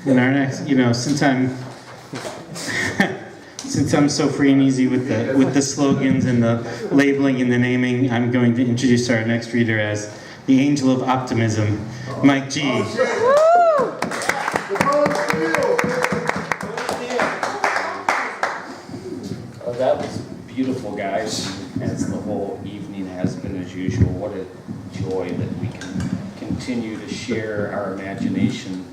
In our next, since I'm since I'm so free and easy with the slogans and the labeling and the naming, I'm going to introduce our next reader as the Angel of Optimism, Mike G. That was beautiful, guys, as the whole evening has been as usual. What a joy that we can continue to share our imagination,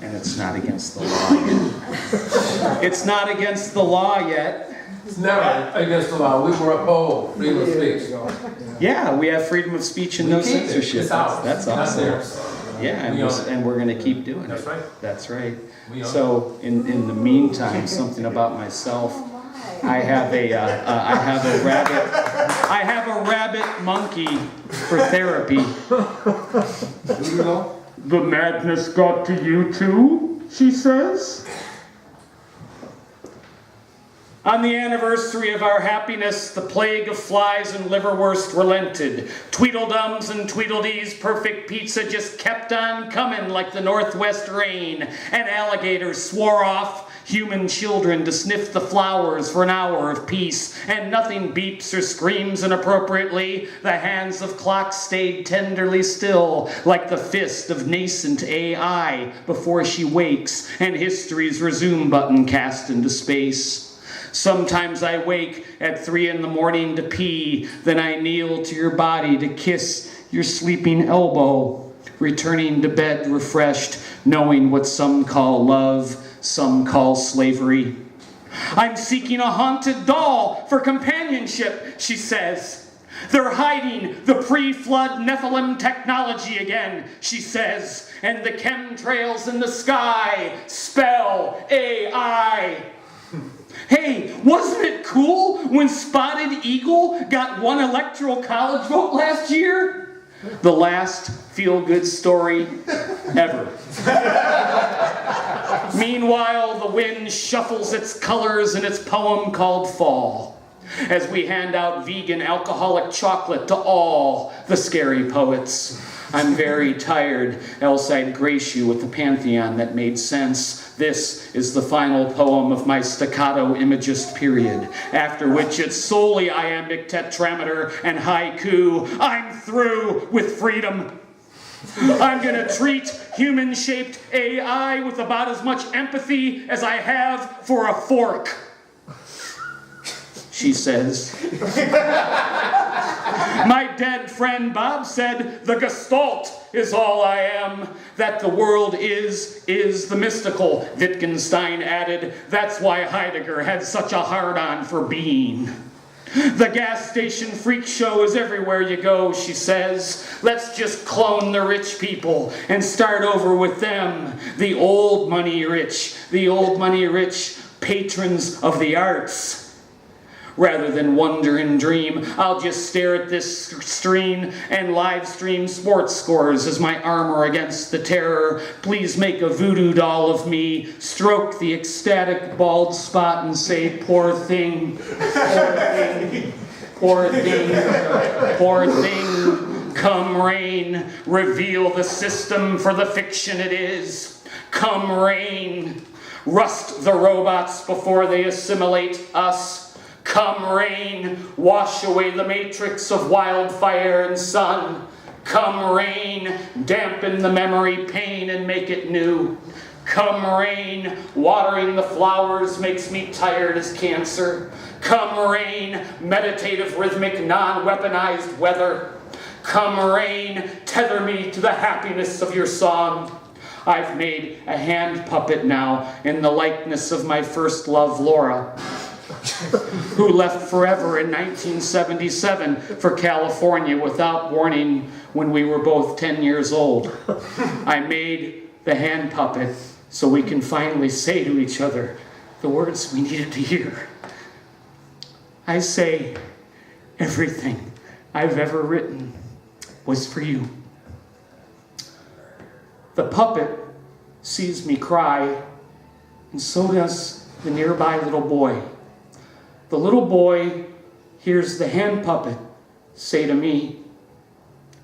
and it's not against the law yet. It's not against the law yet. It's never against the law. We were uphold freedom of speech. Yeah, we have freedom of speech and no censorship. It's out. That's awesome. Yeah, and we're going to keep doing it. That's right. That's right. So, in the meantime, something about myself. I have a rabbit monkey for therapy. The madness got to you too, she says. On the anniversary of our happiness, the plague of flies and liverwurst relented. Tweedledums and Tweedledees perfect pizza just kept on coming like the northwest rain. And alligators swore off human children to sniff the flowers for an hour of peace. And nothing beeps or screams inappropriately. The hands of clocks stayed tenderly still, like the fist of nascent AI before she wakes, and history's resume button cast into space. Sometimes I wake at 3 a.m. to pee, then I kneel to your body to kiss your sleeping elbow, returning to bed refreshed, knowing what some call love, some call slavery. I'm seeking a haunted doll for companionship, she says. They're hiding the pre-flood Nephilim technology again, she says, and the chemtrails in the sky spell AI. Hey, wasn't it cool when Spotted Eagle got one electoral college vote last year? The last feel-good story ever. Meanwhile, the wind shuffles its colors in its poem called Fall, as we hand out vegan alcoholic chocolate to all the scary poets. I'm very tired, else I'd grace you with the pantheon that made sense. This is the final poem of my staccato imagist period, after which it's solely iambic tetrameter and haiku. I'm through with freedom. I'm gonna treat human-shaped AI with about as much empathy as I have for a fork, she says. My dead friend Bob said, the Gestalt is all I am. That the world is the mystical, Wittgenstein added. That's why Heidegger had such a hard-on for being. The gas station freak show is everywhere you go, she says. Let's just clone the rich people and start over with them. The old money rich patrons of the arts. Rather than wonder and dream, I'll just stare at this screen and live stream sports scores as my armor against the terror. Please make a voodoo doll of me, stroke the ecstatic bald spot and say, poor thing, poor thing, poor thing, poor thing. Come rain, reveal the system for the fiction it is. Come rain, rust the robots before they assimilate us. Come rain, wash away the matrix of wildfire and sun. Come rain, dampen the memory pain and make it new. Come rain, watering the flowers makes me tired as cancer. Come rain, meditative rhythmic non-weaponized weather. Come rain, tether me to the happiness of your song. I've made a hand puppet now in the likeness of my first love, Laura, who left forever in 1977 for California without warning when we were both 10 years old. I made the hand puppet so we can finally say to each other the words we needed to hear. I say everything I've ever written was for you. The puppet sees me cry, and so does the nearby little boy. The little boy hears the hand puppet say to me,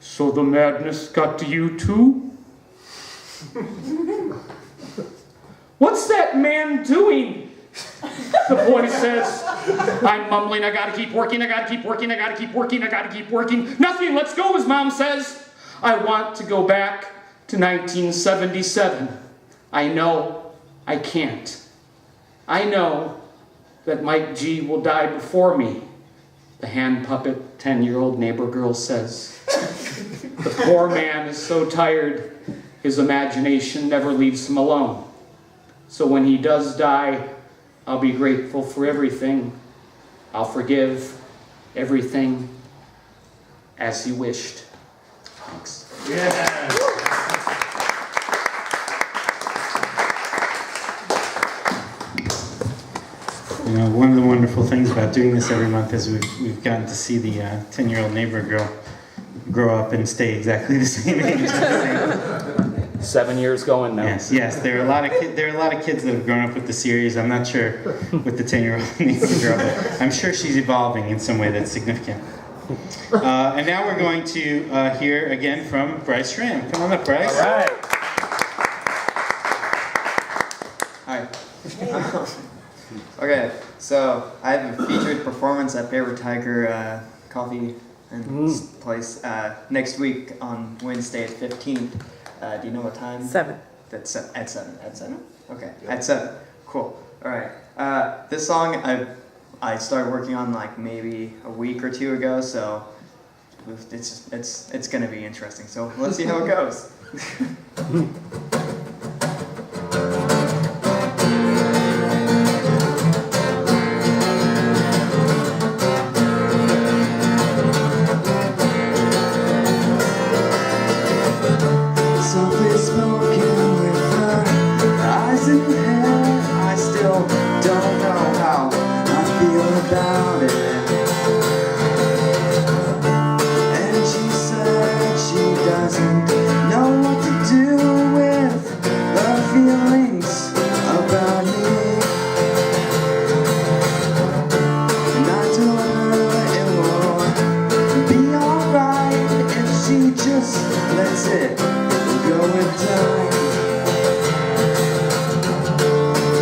So the madness got to you too? What's that man doing? The boy says. I'm mumbling, I gotta keep working, I gotta keep working, I gotta keep working, I gotta keep working. Nothing, let's go, his mom says. I want to go back to 1977. I know I can't. I know that Mike G will die before me, the hand puppet 10-year-old neighbor girl says. The poor man is so tired, his imagination never leaves him alone. So when he does die, I'll be grateful for everything. I'll forgive everything as he wished. Thanks. Yeah. You know, one of the wonderful things about doing this every month is we've gotten to see the 10-year-old neighbor girl grow up and stay exactly the same age. 7 years going now. Yes. There are a lot of kids that have grown up with the series. I'm not sure with the 10-year-old neighbor girl, but I'm sure she's evolving in some way that's significant. And now we're going to hear again from Bryce Schramm. Come on up, Bryce. All right. Hi. Okay, so I have a featured performance at Favorite Tiger Coffee and Place next week on Wednesday at 15th. Do you know what time? 7. That's at 7. At 7? Okay, at 7. Cool. All right. This song I started working on like maybe a week or two ago, so it's gonna be interesting. So let's see how it goes. Softly spoken with her eyes in the hair, I still don't know how I feel about it. And she said she doesn't know what to do with her feelings about me. And I told her it will be alright if she just lets it go with time.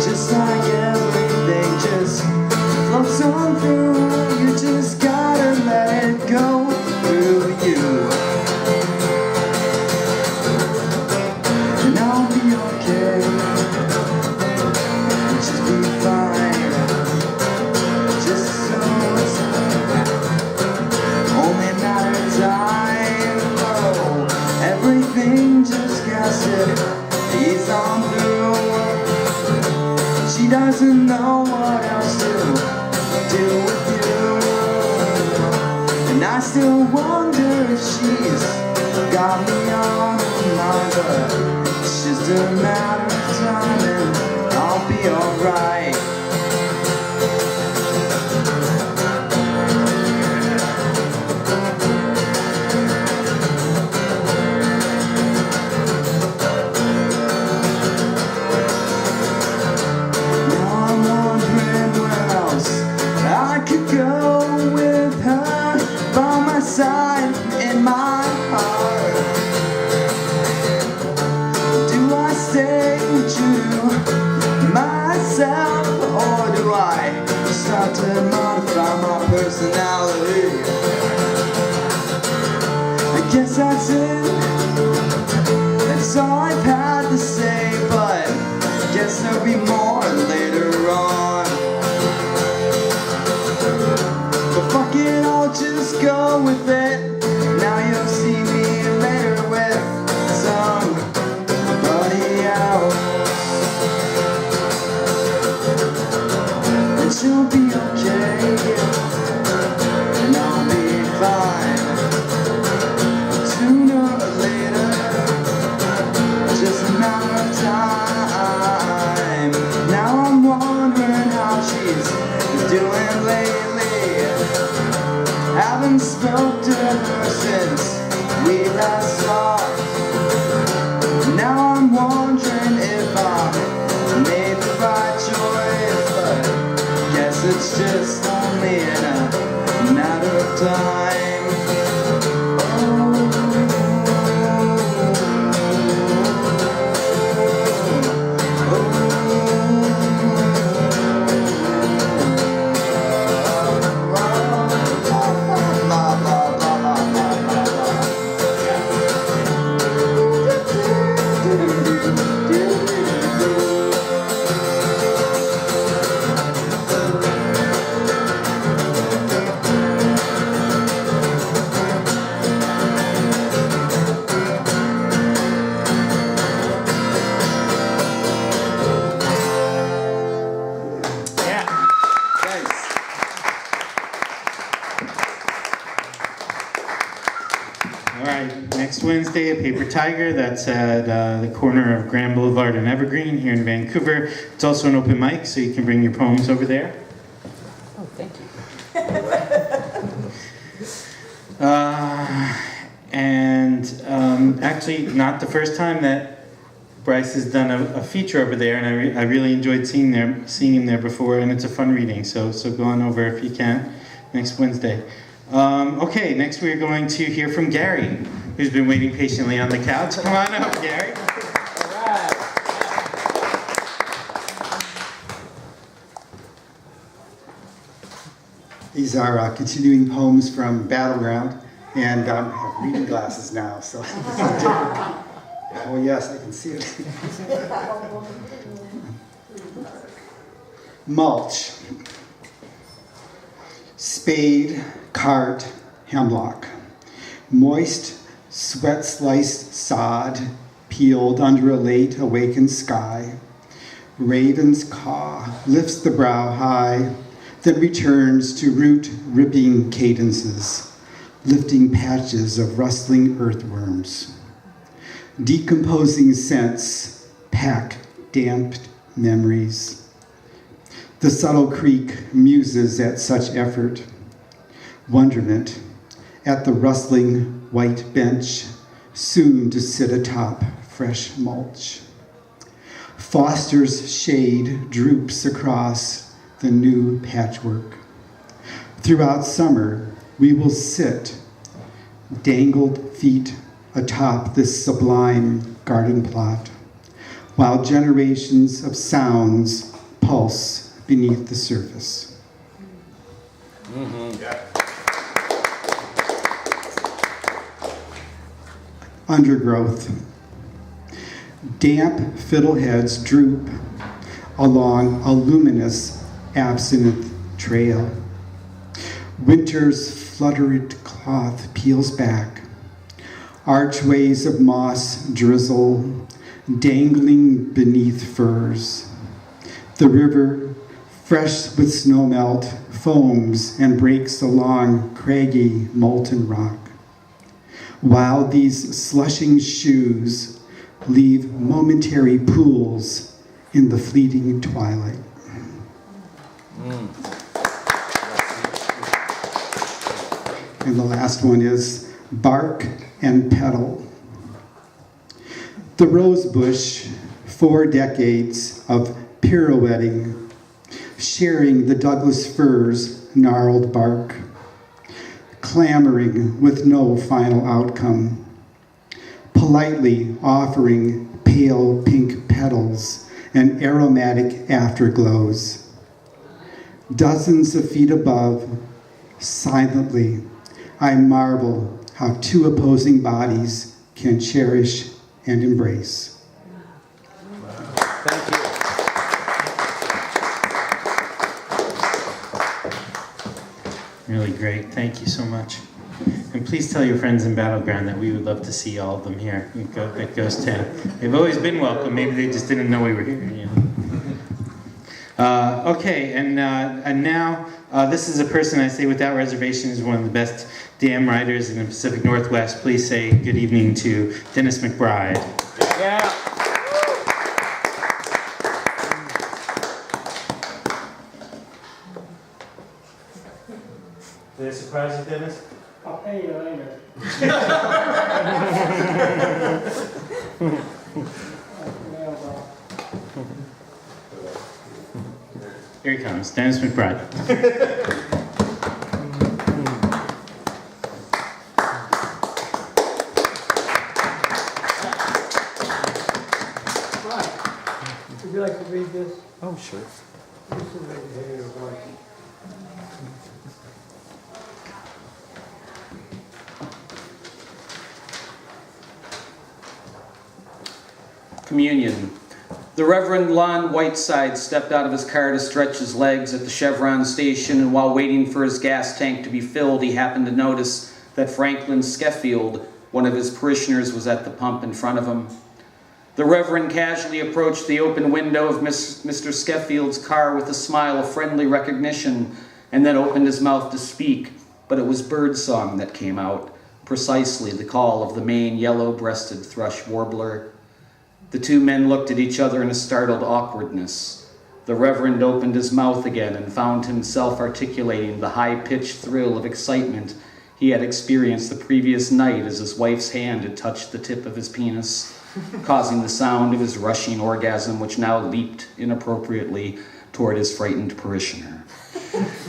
Just like everything just floats on through. You just gotta let it go through you. And I'll be okay. Just be fine. Just so it's only a matter of time. Oh, everything just has to ease on through. She doesn't know what else to do with you. And I still wonder if she's got me on her mind, but it's just a matter of time and I'll be alright. Side in my heart. Do I stay true to myself, or do I start to modify my personality? I guess that's it. That's all I've had to say, but guess there'll be more later on. But fuck it, I'll just go with it. Now you'll see me later with somebody else. And she'll be okay, and I'll be fine. Sooner or later, just Wednesday at Paper Tiger. That's at the corner of Grand Boulevard and Evergreen here in Vancouver. It's also an open mic, so you can bring your poems over there. Oh, thank you. Actually, not the first time that Bryce has done a feature over there, and I really enjoyed seeing him there before, and it's a fun reading. So go on over if you can next Wednesday. Okay, next we're going to hear from Gary, who's been waiting patiently on the couch. Come on up, Gary. All right. These are continuing poems from Battleground, and I have reading glasses now, so this is different. Oh yes, I can see it. Mulch. Spade, cart, hemlock. Moist, sweat-sliced sod, peeled under a late awakened sky. Raven's caw lifts the brow high, then returns to root-ripping cadences, lifting patches of rustling earthworms. Decomposing scents pack damped memories. The subtle creek muses at such effort. Wonderment at the rustling white bench, soon to sit atop fresh mulch. Foster's shade droops across the new patchwork. Throughout summer, we will sit, dangled feet atop this sublime garden plot, while generations of sounds pulse beneath the surface. Mm-hmm. Yeah. Undergrowth. Damp fiddleheads droop along a luminous absinthe trail. Winter's fluttered cloth peels back. Archways of moss drizzle, dangling beneath firs. The river, fresh with snowmelt, foams and breaks along craggy molten rock. While these slushing shoes leave momentary pools in the fleeting twilight. And the last one is bark and petal. The rose bush, 4 decades of pirouetting, sharing the Douglas fir's gnarled bark, clamoring with no final outcome, politely offering pale pink petals and aromatic afterglows. Dozens of feet above, silently, I marvel how 2 opposing bodies can cherish and embrace. Thank you. Really great. Thank you so much. And please tell your friends in Battleground that we would love to see all of them here at Ghost Town. They've always been welcome. Maybe they just didn't know we were here. You know? Okay, and now this is a person I say without reservation is one of the best dam riders in the Pacific Northwest. Please say good evening to Dennis McBride. Yeah. Did I surprise you, Dennis? I'll pay you later. Here he comes, Dennis McBride. Would you like to read this? Oh, sure. This is right here, your voice. Communion. The Reverend Lon Whiteside stepped out of his car to stretch his legs at the Chevron station, and while waiting for his gas tank to be filled, he happened to notice that Franklin Skefield, one of his parishioners, was at the pump in front of him. The Reverend casually approached the open window of Mr. Skeffield's car with a smile of friendly recognition, and then opened his mouth to speak, but it was birdsong that came out, precisely the call of the main yellow-breasted thrush warbler. The two men looked at each other in a startled awkwardness. The Reverend opened his mouth again and found himself articulating the high-pitched thrill of excitement he had experienced the previous night as his wife's hand had touched the tip of his penis, causing the sound of his rushing orgasm, which now leaped inappropriately toward his frightened parishioner.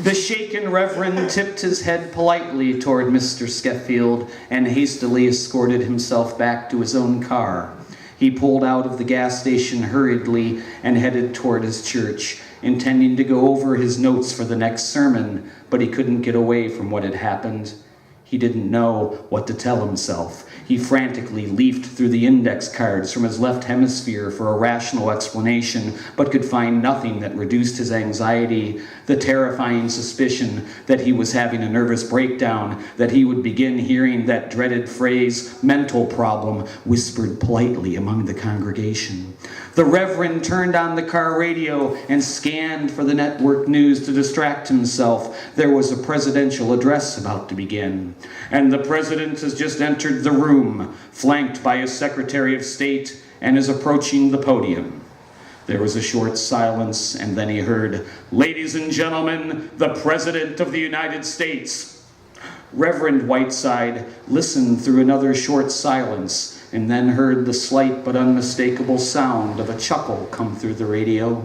The shaken Reverend tipped his head politely toward Mr. Skeffield and hastily escorted himself back to his own car. He pulled out of the gas station hurriedly and headed toward his church, intending to go over his notes for the next sermon, but he couldn't get away from what had happened. He didn't know what to tell himself. He frantically leafed through the index cards from his left hemisphere for a rational explanation, but could find nothing that reduced his anxiety, the terrifying suspicion that he was having a nervous breakdown, that he would begin hearing that dreaded phrase, mental problem, whispered politely among the congregation. The Reverend turned on the car radio and scanned for the network news to distract himself. There was a presidential address about to begin. And the president has just entered the room, flanked by his Secretary of State, and is approaching the podium. There was a short silence, and then he heard, "Ladies and gentlemen, the President of the United States." Reverend Whiteside listened through another short silence, and then heard the slight but unmistakable sound of a chuckle come through the radio.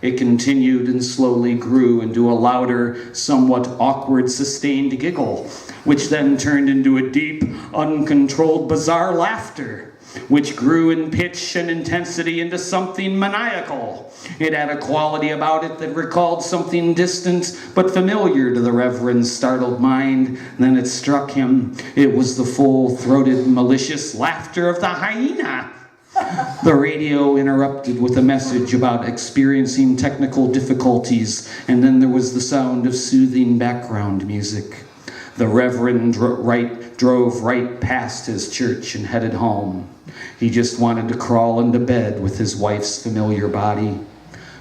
It continued and slowly grew into a louder, somewhat awkward, sustained giggle, which then turned into a deep, uncontrolled, bizarre laughter, which grew in pitch and intensity into something maniacal. It had a quality about it that recalled something distant but familiar to the Reverend's startled mind. Then it struck him. It was the full-throated, malicious laughter of the hyena. The radio interrupted with a message about experiencing technical difficulties, and then there was the sound of soothing background music. The Reverend drove right past his church and headed home. He just wanted to crawl into bed with his wife's familiar body.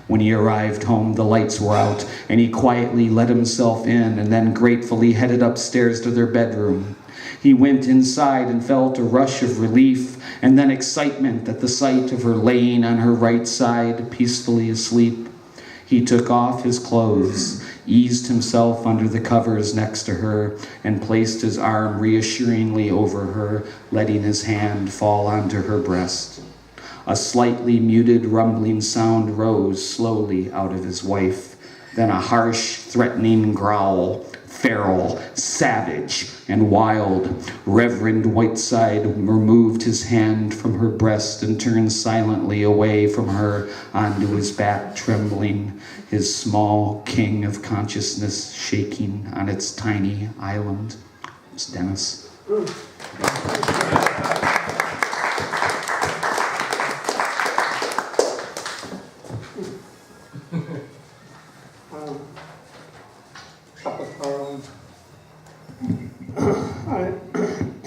When he arrived home, the lights were out, and he quietly let himself in and then gratefully headed upstairs to their bedroom. He went inside and felt a rush of relief and then excitement at the sight of her laying on her right side, peacefully asleep. He took off his clothes, eased himself under the covers next to her, and placed his arm reassuringly over her, letting his hand fall onto her breast. A slightly muted rumbling sound rose slowly out of his wife, then a harsh, threatening growl, feral, savage, and wild. Reverend Whiteside removed his hand from her breast and turned silently away from her onto his back, trembling, his small king of consciousness shaking on its tiny island. It's Dennis.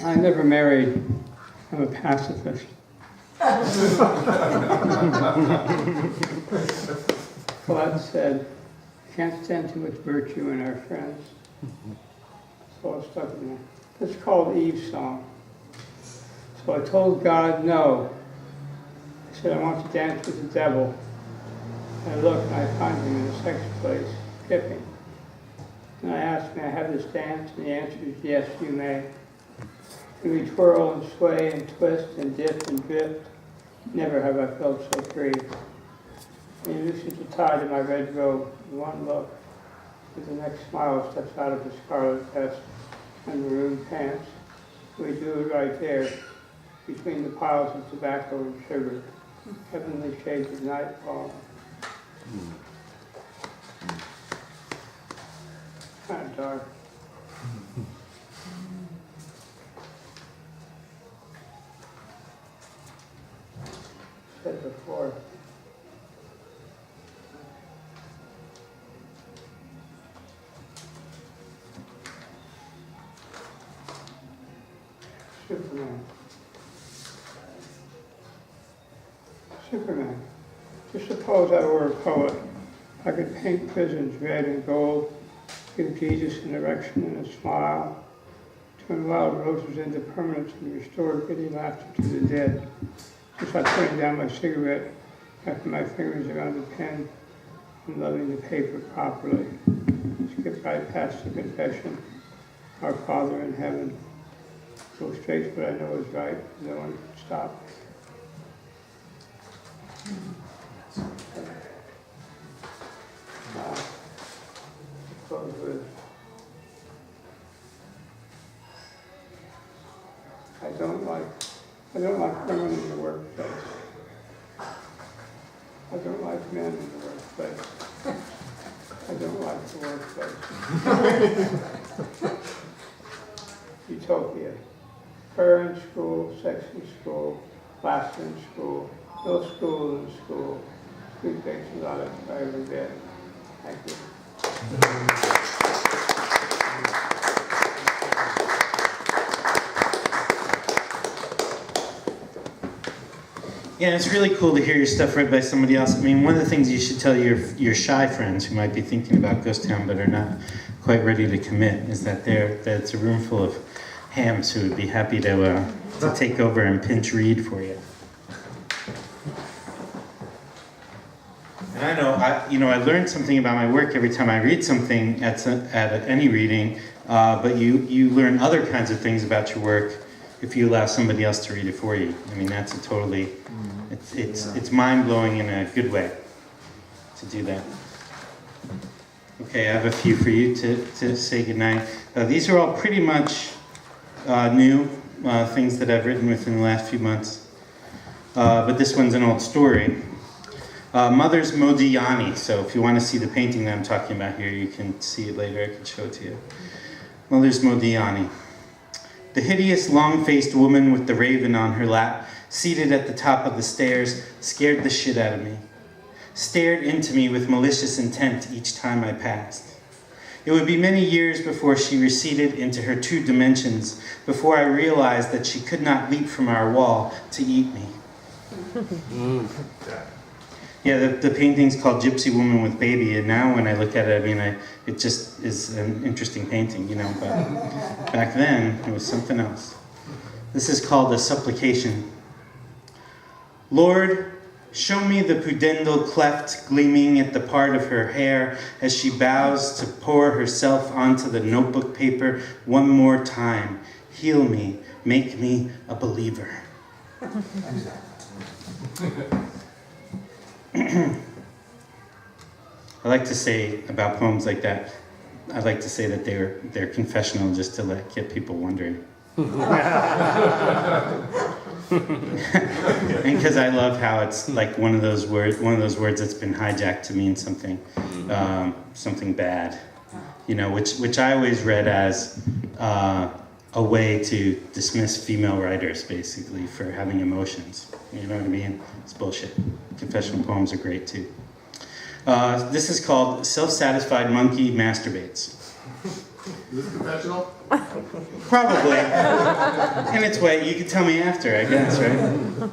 I never married. I'm a pacifist. God said, can't stand too much virtue in our friends. So it stuck with me. It's called Eve's song. So I told God no. I said, I want to dance with the devil. And I look and I find him in a sex place, skipping. And I asked, may I have this dance? And the answer is, yes, you may. And we twirl and sway and twist and dip and drift. Never have I felt so free. And he loosens the tie to my red robe. One look, with the next smile steps out of his scarlet vest and maroon pants. We do it right there, between the piles of tobacco and sugar. Heavenly shades of nightfall. Kind of dark. Said before. Superman. Just suppose I were a poet. I could paint prisons red and gold, give Jesus an erection and a smile, when wild roses into permanence and restore giddy laughter to the dead. Just like putting down my cigarette after my fingers around the pen and loving the paper properly. Skip right past the confession. Our Father in heaven. Go straight to what I know is right. No one can stop. Close with. I don't like women in the workplace. I don't like men in the workplace. I don't like the workplace. Utopia. Prayer in school, sex in school, laughter in school, no school in school. Sweet takes a lot of try every day. Thank you. Yeah, it's really cool to hear your stuff read by somebody else. I mean, one of the things you should tell your shy friends who might be thinking about Ghost Town but are not quite ready to commit is that it's a room full of hams who would be happy to take over and pinch read for you. And I know, I learned something about my work every time I read something at any reading, but you learn other kinds of things about your work if you allow somebody else to read it for you. I mean, that's a totally, it's mind-blowing in a good way to do that. Okay, I have a few for you to say goodnight. These are all pretty much new things that I've written within the last few months. But this one's an old story. Mother's Modigliani. So if you want to see the painting that I'm talking about here, you can see it later. I can show it to you. Mother's Modigliani. The hideous, long-faced woman with the raven on her lap, seated at the top of the stairs, scared the shit out of me. Stared into me with malicious intent each time I passed. It would be many years before she receded into her 2 dimensions, before I realized that she could not leap from our wall to eat me. Yeah, the painting's called Gypsy Woman with Baby, and now when I look at it, I mean, it just is an interesting painting, you know, but back then, it was something else. This is called a supplication. Lord, show me the pudendal cleft gleaming at the part of her hair as she bows to pour herself onto the notebook paper one more time. Heal me, make me a believer. I like to say about poems like that, I like to say that they're confessional just to get people wondering. And because I love how it's like one of those words that's been hijacked to mean something, something bad, you know, which I always read as a way to dismiss female writers, basically, for having emotions. You know what I mean? It's bullshit. Confessional poems are great too. This is called Self-Satisfied Monkey Masturbates. Is this confessional? Probably. In its way, you can tell me after, I guess, right?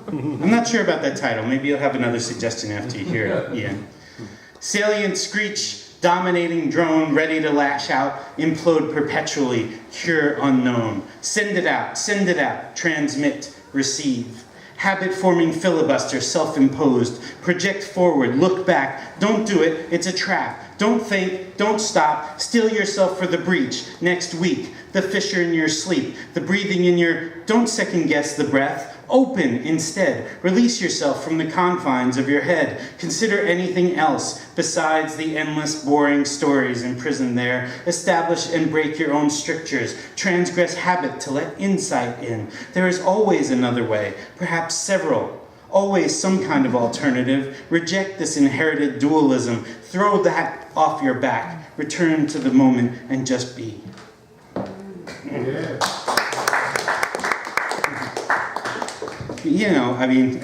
I'm not sure about that title. Maybe you'll have another suggestion after you hear it, Ian. Salient screech, dominating drone, ready to lash out, implode perpetually, cure unknown. Send it out, transmit, receive. Habit-forming filibuster, self-imposed. Project forward, look back. Don't do it, it's a trap. Don't think, don't stop. Steel yourself for the breach. Next week, the fissure in your sleep. The breathing in your, don't second-guess the breath. Open instead. Release yourself from the confines of your head. Consider anything else besides the endless, boring stories imprisoned there. Establish and break your own strictures. Transgress habit to let insight in. There is always another way, perhaps several. Always some kind of alternative. Reject this inherited dualism. Throw that off your back. Return to the moment and just be. Yeah. You know, I mean,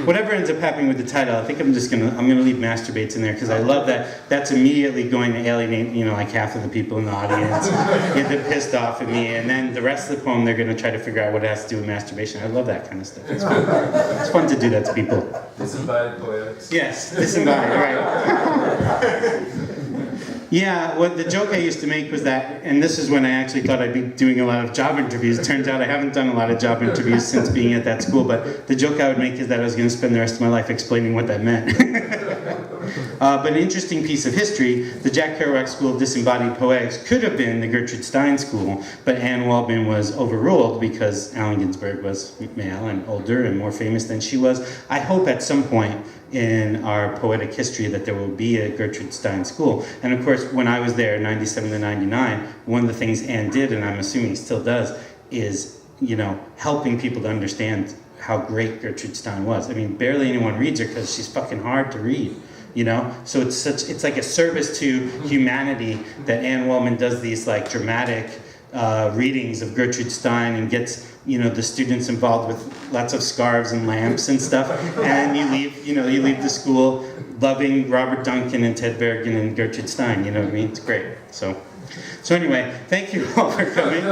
whatever ends up happening with the title, I think I'm gonna leave masturbates in there because I love that. That's immediately going to alienate, you know, like half of the people in the audience, get them pissed off at me, and then the rest of the poem they're gonna try to figure out what it has to do with masturbation. I love that kind of stuff. It's fun. It's fun to do that to people. Disinvited poetics. Yes, disinvited, right. Yeah, what the joke I used to make was that, and this is when I actually thought I'd be doing a lot of job interviews. Turns out I haven't done a lot of job interviews since being at that school, but the joke I would make is that I was going to spend the rest of my life explaining what that meant. But an interesting piece of history, the Jack Kerouac School of Disembodied Poetics could have been the Gertrude Stein School, but Anne Waldman was overruled because Allen Ginsberg was male and older and more famous than she was. I hope at some point in our poetic history that there will be a Gertrude Stein School. And of course, when I was there, 97 to 99, one of the things Anne did, and I'm assuming still does, is, you know, helping people to understand how great Gertrude Stein was. I mean, barely anyone reads her because she's fucking hard to read. You know, so it's like a service to humanity that Anne Wellman does these like dramatic readings of Gertrude Stein and gets, you know, the students involved with lots of scarves and lamps and stuff, and you leave the school loving Robert Duncan and Ted Bergen and Gertrude Stein. You know what I mean? It's great. So anyway, thank you all for coming.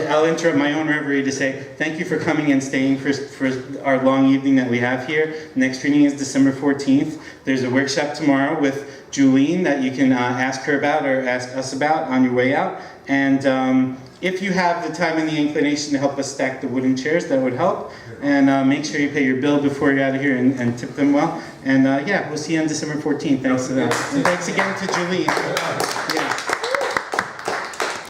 I'll interrupt my own reverie to say thank you for coming and staying for our long evening that we have here. Next reading is December 14th. There's a workshop tomorrow with Julene that you can ask her about or ask us about on your way out. And if you have the time and the inclination to help us stack the wooden chairs, that would help. And make sure you pay your bill before you're out of here and tip them well. And yeah, we'll see you on December 14th. Thanks to that. And thanks again to Julene. Yeah.